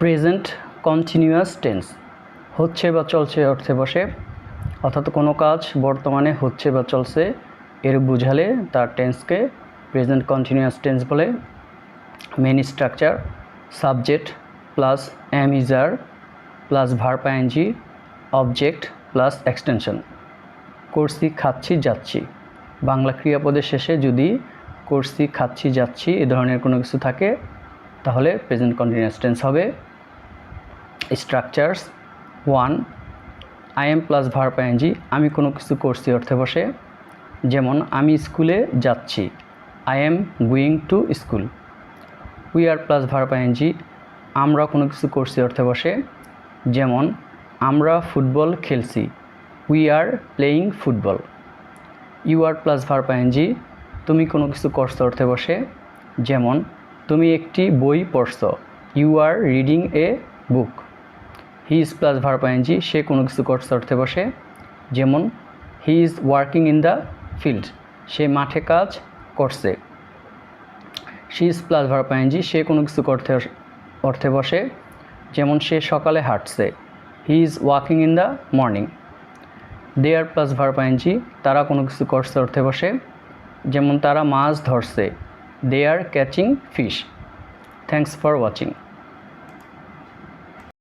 Present continuous tense হচ্ছে বা চলছে অর্থে বসে, অর্থাৎ কোনো কাজ বর্তমানে হচ্ছে বা চলছে এর বুঝালে তার টেন্সকে প্রেজেন্ট কন্টিনিউয়াস টেন্স বলে। Main structure subject plus am is are plus verb ING object plus extension. করছি খাচ্ছি যাচ্ছি, বাংলা ক্রিয়াপদের শেষে যদি করছি খাচ্ছি যাচ্ছি এ ধরনের কোনো কিছু থাকে তাহলে প্রেজেন্ট কন্টিনিউয়াস টেন্স হবে। Structures 1 I am plus verb ING আমি কোনো কিছু করছি অর্থে বসে, যেমন আমি স্কুলে যাচ্ছি, I am going to school. We are plus verb ING আমরা কোনো কিছু করছি অর্থে বসে, যেমন আমরা ফুটবল খেলছি, we are playing football. You are plus verb ING তুমি কোনো কিছু করছো অর্থে বসে, যেমন তুমি একটি বই পড়ছো, you are reading a book. He is plus verb ING সে কোনো কিছু করছে অর্থে বসে, যেমন he is working in the field সে মাঠে কাজ করছে। She is plus verb ING সে কোনো কিছু করতে অর্থে বসে, যেমন সে সকালে হাঁটছে, he is walking in the morning. They are plus verb ING তারা কোনো কিছু করছে অর্থে বসে, যেমন তারা মাছ ধরছে, they are catching fish. Thanks for watching.